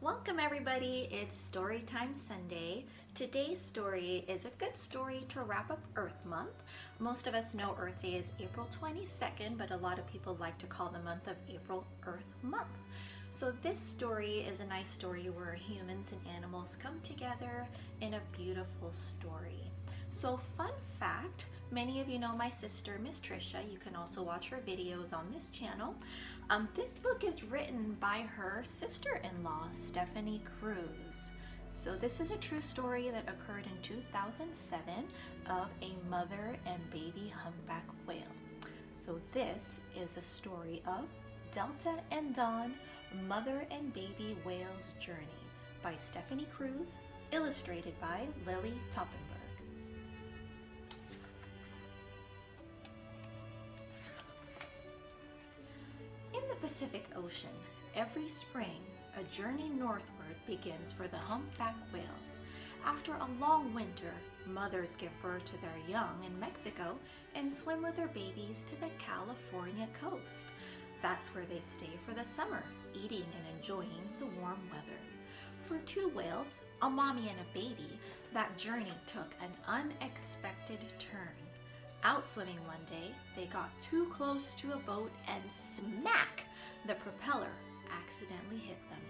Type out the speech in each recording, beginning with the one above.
Welcome everybody, it's Storytime Sunday. Today's story is a good story to wrap up Earth Month. Most of us know Earth Day is April 22nd, but a lot of people like to call the month of April Earth Month. So this story is a nice story where humans and animals come together in a beautiful story. So fun fact, many of you know my sister, Miss Trisha. You can also watch her videos on this channel. This book is written by her sister-in-law, Stephanie Cruz. So this is a true story that occurred in 2007 of a mother and baby humpback whale. So this is a story of Delta and Dawn, Mother and Baby Whale's Journey by Stephanie Cruz, illustrated by Lily Toppenberg. In the Pacific Ocean, every spring, a journey northward begins for the humpback whales. After a long winter, mothers give birth to their young in Mexico and swim with their babies to the California coast. That's where they stay for the summer, eating and enjoying the warm weather. For two whales, a mommy and a baby, that journey took an unexpected turn. Out swimming one day, they got too close to a boat and smack! The propeller accidentally hit them.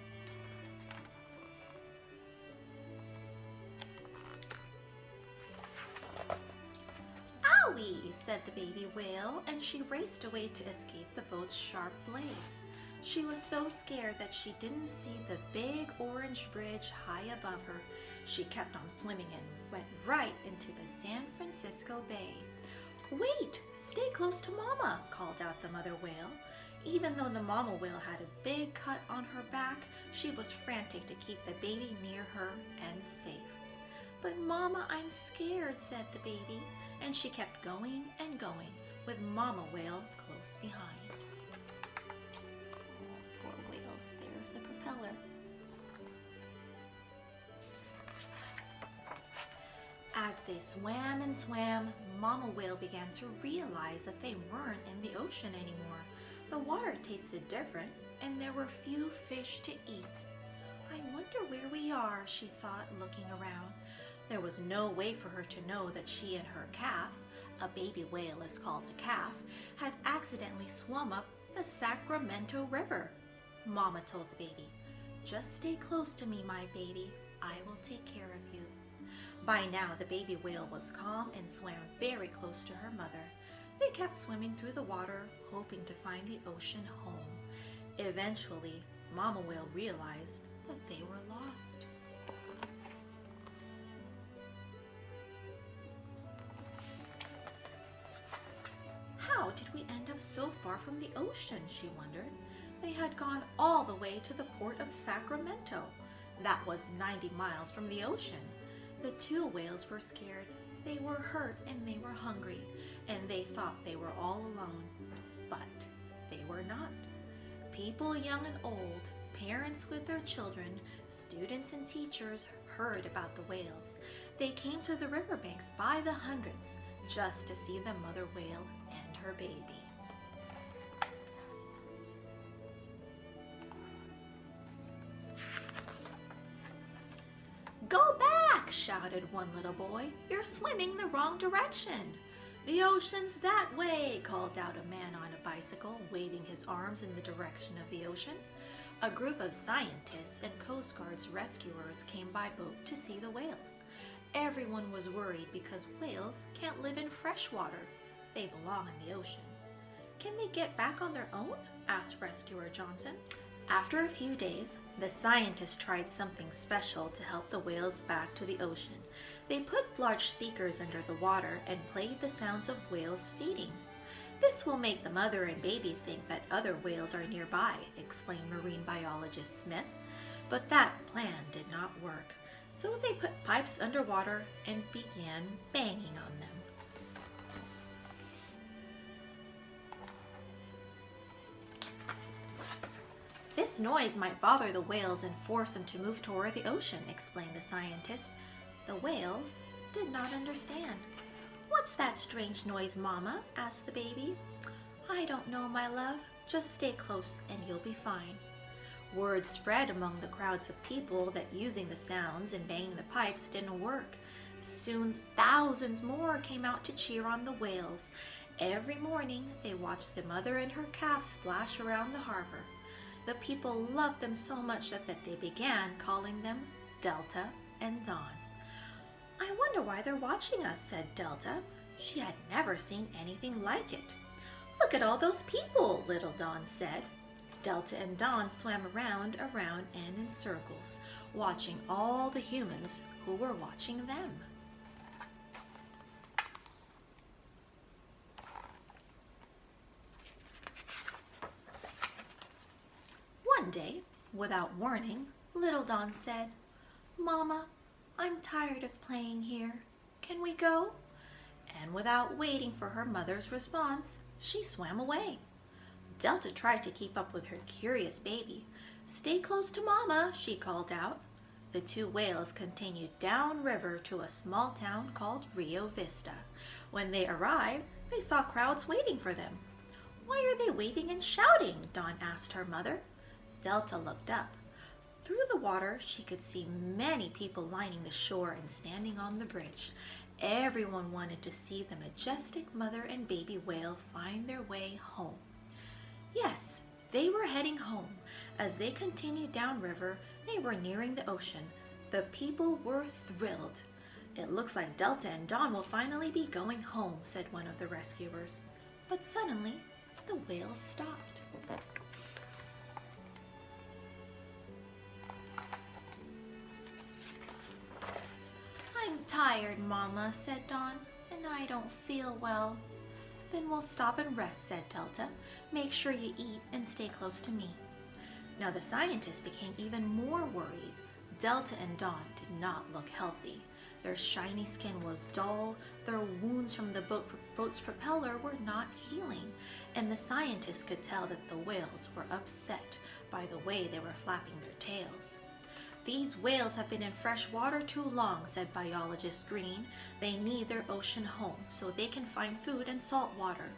"Owie!" said the baby whale, and she raced away to escape the boat's sharp blades. She was so scared that she didn't see the big orange bridge high above her. She kept on swimming and went right into the San Francisco Bay. "Wait! Stay close to Mama!" called out the mother whale. Even though the mama whale had a big cut on her back, she was frantic to keep the baby near her and safe. "But Mama, I'm scared," said the baby, and she kept going and going, with Mama whale close behind. Oh, poor whales, there's the propeller. As they swam and swam, Mama whale began to realize that they weren't in the ocean anymore. The water tasted different, and there were few fish to eat. "I wonder where we are," she thought, looking around. There was no way for her to know that she and her calf, a baby whale is called a calf, had accidentally swum up the Sacramento River. Mama told the baby, "Just stay close to me, my baby. I will take care of you." By now, the baby whale was calm and swam very close to her mother. They kept swimming through the water, hoping to find the ocean home. Eventually, Mama whale realized that they were lost. How did we end up so far from the ocean, she wondered. They had gone all the way to the port of Sacramento. That was 90 miles from the ocean. The two whales were scared. They were hurt and they were hungry, and they thought they were all alone. But they were not. People young and old, parents with their children, students and teachers heard about the whales. They came to the riverbanks by the hundreds just to see the mother whale and her baby. "Go back!" shouted one little boy. "You're swimming the wrong direction." "The ocean's that way!" called out a man on a bicycle, waving his arms in the direction of the ocean. A group of scientists and Coast Guard's rescuers came by boat to see the whales. Everyone was worried because whales can't live in fresh water. They belong in the ocean. "Can they get back on their own?" asked Rescuer Johnson. After a few days, the scientists tried something special to help the whales back to the ocean. They put large speakers under the water and played the sounds of whales feeding. "This will make the mother and baby think that other whales are nearby," explained marine biologist Smith. But that plan did not work, so they put pipes underwater and began banging on them. "This noise might bother the whales and force them to move toward the ocean," explained the scientist. The whales did not understand. "What's that strange noise, Mama?" asked the baby. "I don't know, my love. Just stay close and you'll be fine." Word spread among the crowds of people that using the sounds and banging the pipes didn't work. Soon thousands more came out to cheer on the whales. Every morning they watched the mother and her calf splash around the harbor. The people loved them so much that they began calling them Delta and Dawn. "I wonder why they're watching us," said Delta. She had never seen anything like it. "Look at all those people," little Dawn said. Delta and Dawn swam around, and in circles, watching all the humans who were watching them. One day, without warning, little Dawn said, "Mama, I'm tired of playing here. Can we go?" And without waiting for her mother's response, she swam away. Delta tried to keep up with her curious baby. "Stay close to Mama," she called out. The two whales continued downriver to a small town called Rio Vista. When they arrived, they saw crowds waiting for them. "Why are they waving and shouting?" Dawn asked her mother. Delta looked up. Through the water, she could see many people lining the shore and standing on the bridge. Everyone wanted to see the majestic mother and baby whale find their way home. Yes, they were heading home. As they continued downriver, they were nearing the ocean. The people were thrilled. "It looks like Delta and Dawn will finally be going home," said one of the rescuers. But suddenly, the whales stopped. "I'm tired, Mama," said Dawn, "and I don't feel well." "Then we'll stop and rest," said Delta. "Make sure you eat and stay close to me." Now the scientists became even more worried. Delta and Dawn did not look healthy. Their shiny skin was dull, their wounds from the boat's propeller were not healing, and the scientists could tell that the whales were upset by the way they were flapping their tails. "These whales have been in fresh water too long," said biologist Green. "They need their ocean home so they can find food and salt water."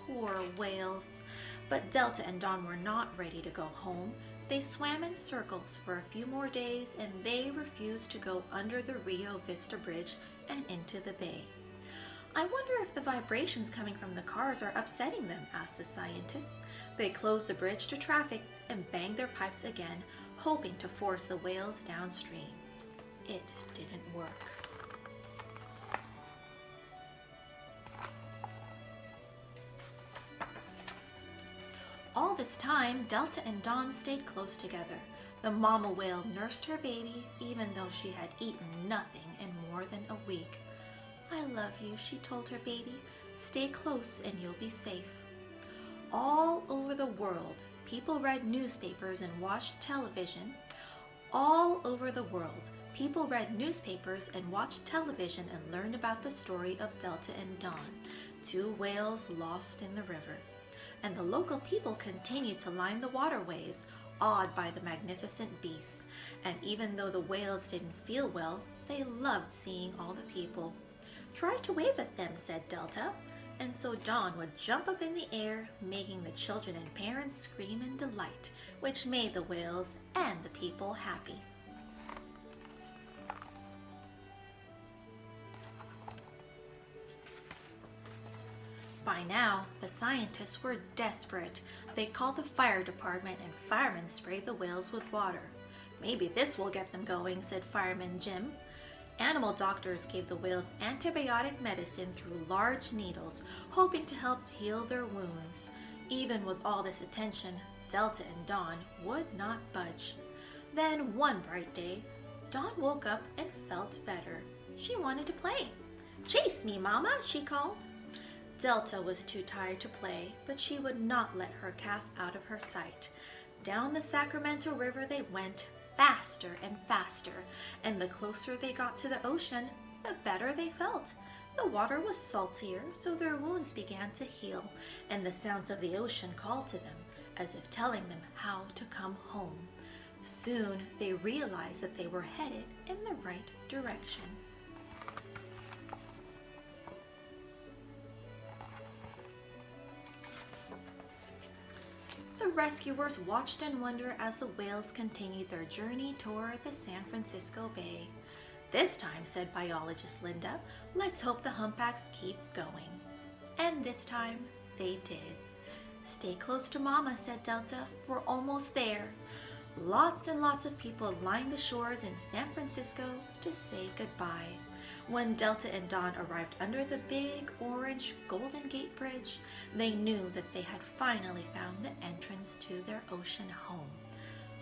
Poor whales. But Delta and Dawn were not ready to go home. They swam in circles for a few more days, and they refused to go under the Rio Vista Bridge and into the bay. "I wonder if the vibrations coming from the cars are upsetting them," asked the scientists. They closed the bridge to traffic and banged their pipes again, hoping to force the whales downstream. It didn't work. All this time, Delta and Dawn stayed close together. The mama whale nursed her baby, even though she had eaten nothing in more than a week. "I love you," she told her baby. "Stay close and you'll be safe." All over the world, people read newspapers and watched television. All over the world, people read newspapers and watched television and learned about the story of Delta and Dawn, two whales lost in the river. And the local people continued to line the waterways, awed by the magnificent beasts. And even though the whales didn't feel well, they loved seeing all the people. "Try to wave at them," said Delta. And so Dawn would jump up in the air, making the children and parents scream in delight, which made the whales and the people happy. By now, the scientists were desperate. They called the fire department and firemen sprayed the whales with water. "Maybe this will get them going," said Fireman Jim. Animal doctors gave the whales antibiotic medicine through large needles, hoping to help heal their wounds. Even with all this attention, Delta and Dawn would not budge. Then one bright day, Dawn woke up and felt better. She wanted to play. "Chase me, Mama," she called. Delta was too tired to play, but she would not let her calf out of her sight. Down the Sacramento River they went, faster and faster, and the closer they got to the ocean, the better they felt. The water was saltier, so their wounds began to heal, and the sounds of the ocean called to them, as if telling them how to come home. Soon they realized that they were headed in the right direction. The The rescuers watched in wonder as the whales continued their journey toward the San Francisco Bay. This time, said biologist Linda, let's hope the humpbacks keep going. And this time, they did. Stay close to Mama, said Delta. We're almost there. Lots and lots of people lined the shores in San Francisco to say goodbye. When Delta and Dawn arrived under the big orange Golden Gate Bridge, they knew that they had finally found the entrance to their ocean home.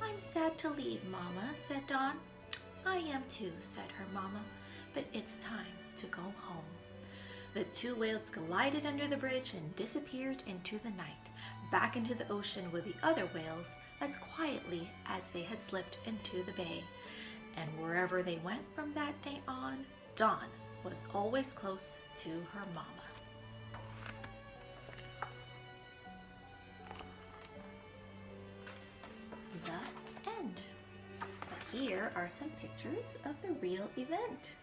I'm sad to leave, Mama, said Dawn. I am too, said her Mama, but it's time to go home. The two whales glided under the bridge and disappeared into the night, back into the ocean with the other whales as quietly as they had slipped into the bay. And wherever they went from that day on, Dawn was always close to her Mama. The end. Here are some pictures of the real event.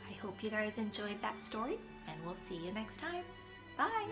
I hope you guys enjoyed that story, and we'll see you next time. Bye!